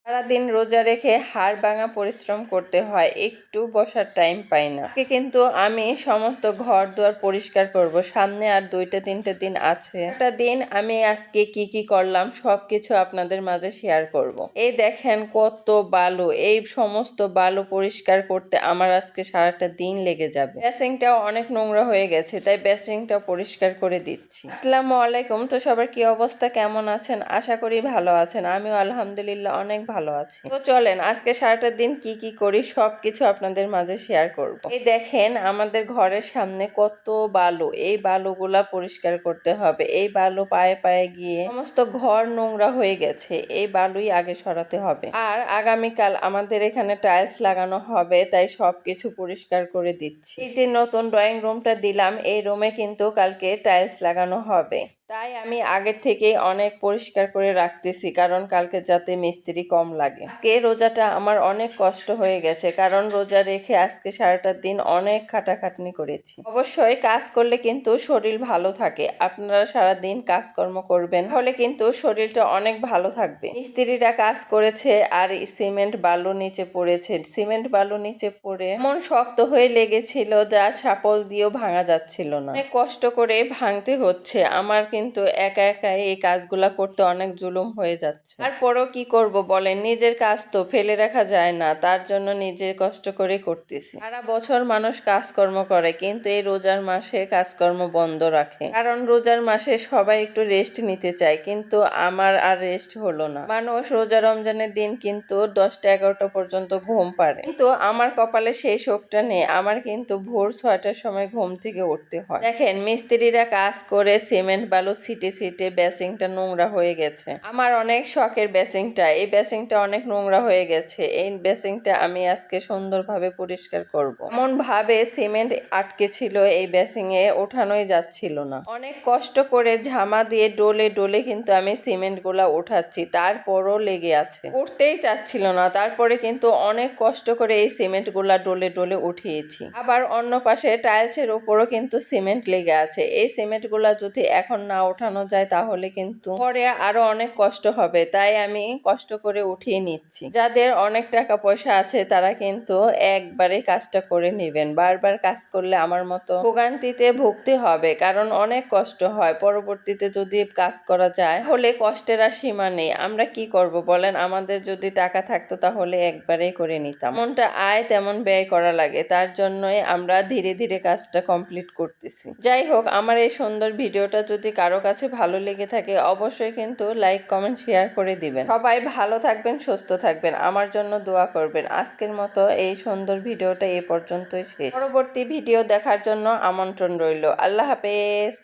সারাদিন রোজা রেখে হাড় ভাঙা পরিশ্রম করতে হয়, একটু বসার টাইম পাই না। আজকে কিন্তু আমি সমস্ত ঘর দুয়ার পরিষ্কার করব। সামনে আর 2-3 দিন আছে। একটা দিন আমি আজকে কি কি করলাম সবকিছু আপনাদের মাঝে শেয়ার করব। এই দেখেন কত বালু, এই সমস্ত বালু পরিষ্কার করতে আমার আজকে সারাটা দিন লেগে যাবে। বেসিংটাও অনেক নোংরা হয়ে গেছে, তাই বেসিংটাও পরিষ্কার করে দিচ্ছি। আসসালামু আলাইকুম। তো সবার কি অবস্থা, কেমন আছেন? আশা করি ভালো আছেন। আমিও আলহামদুলিল্লাহ অনেক ভালো আছি। তো চলেন আজকে সারাটা দিন কি কি করি সবকিছু আপনাদের মাঝে শেয়ার করব। এই দেখেন আমাদের ঘরের সামনে কত বালু, এই বালুগুলা পরিষ্কার করতে হবে। এই বালু পায়ে পায়ে গিয়ে সমস্ত ঘর নোংরা হয়ে গেছে, এই বালুই আগে সরাতে হবে। আর আগামীকাল আমাদের এখানে টাইলস লাগানো হবে, তাই সবকিছু পরিষ্কার করে দিচ্ছি। এই যে নতুন ড্রয়িং রুমটা দিলাম, এই রুমে কিন্তু কালকে টাইলস লাগানো হবে, তাই আমি আগের থেকেই অনেক পরিষ্কার করে রাখতেছি, কারণ কালকে যাতে মিস্ত্রি কম লাগে। আজকে রোজাটা আমার অনেক কষ্ট হয়ে গেছে, কারণ রোজা রেখে আজকে সারাটা দিন অনেক খাটাখাটনি করেছি। অবশ্যই কাজ করলে কিন্তু শরীর ভালো থাকে। আপনারা সারা দিন কাজকর্ম করবেন, তাহলে কিন্তু শরীরটা অনেক ভালো থাকবে। মিস্ত্রিরা কাজ করেছে আর সিমেন্ট বালু নিচে পড়েছে। সিমেন্ট বালু নিচে পড়ে এমন শক্ত হয়ে লেগেছিল যা শাপল দিয়েও ভাঙা যাচ্ছিল না। অনেক কষ্ট করে ভাঙতে হচ্ছে। আমার কিন্তু একা একাই এই কাজগুলা করতে অনেক জুলুম হয়ে যাচ্ছে। তারপরও কি করব বলেন, নিজের কাজ তো ফেলে রাখা যায় না, তার জন্য নিজে কষ্ট করে করতেছি। সারা বছর মানুষ কাজকর্ম করে, কিন্তু এই রোজার মাসে কাজকর্ম বন্ধ রাখে, কারণ রোজার মাসে সবাই একটু রেস্ট নিতে চায়, কিন্তু আমার আর রেস্ট হলো না। মানুষ রোজা রমজানের দিন কিন্তু 10টা-11টা পর্যন্ত ঘুম পারে, কিন্তু আমার কপালে সেই শোকটা নেই। আমার কিন্তু ভোর 6টার সময় ঘুম থেকে উঠতে হয়। দেখেন মিস্ত্রিরা কাজ করে সিমেন্ট বালু ছিটে ছিটে বেসিংটা নোংরা হয়ে গেছে। আমার অনেক শখের বেসিংটা, এই বেসিংটা অনেক নোংরা হয়ে গেছে। এই বেসিংটা আমি আজকে সুন্দরভাবে পরিষ্কার করব। এমন ভাবে সিমেন্ট আটকে ছিল, এই বেসিং এ ওঠানোই যাচ্ছিল না। অনেক কষ্ট করে ঝামা দিয়ে ডলে ডলে কিন্তু আমি সিমেন্ট গুলা উঠাচ্ছি, তারপরও লেগে আছে, উঠতেই চাচ্ছিল না। তারপরে কিন্তু অনেক কষ্ট করে এই সিমেন্ট গুলা ডলে ডলে উঠিয়েছি। আবার অন্য পাশে টাইলসের উপরও কিন্তু সিমেন্ট লেগে আছে। এই সিমেন্ট গুলা যদি এখন না ওঠানো যায় তাহলে কিন্তু পরে আরো অনেক কষ্ট হবে, তাই আমি কষ্ট করে উঠিয়ে নিচ্ছি। যাদের অনেক টাকা পয়সা আছে তারা কিন্তু একবারে কাজটা করে নেবেন। বারবার কাজ করলে আমার মতো ভোগান্তিতে ভুগতে হবে, কারণ অনেক কষ্ট হয়। পরবর্তীতে যদি কাজ করা যায় তাহলে কষ্টের আর সীমা নেই। আমরা কি করব বলেন, আমাদের যদি টাকা থাকতো তাহলে একবারেই করে নিতাম। যেমনটা আয় তেমন ব্যয় করা লাগে, তার জন্যই আমরা ধীরে ধীরে কাজটা কমপ্লিট করতেছি। যাই হোক, আমার এই সুন্দর ভিডিওটা যদি কারো কাছে ভালো লেগে থাকে অবশ্যই কিন্তু লাইক কমেন্ট শেয়ার করে দিবেন। সবাই ভালো থাকবেন, সুস্থ থাকবেন, আমার জন্য দোয়া করবেন। আজকের মতো এই সুন্দর ভিডিওটা এ পর্যন্তই শেষ। পরবর্তী ভিডিও দেখার জন্য আমন্ত্রণ রইল। আল্লাহ হাফেজ।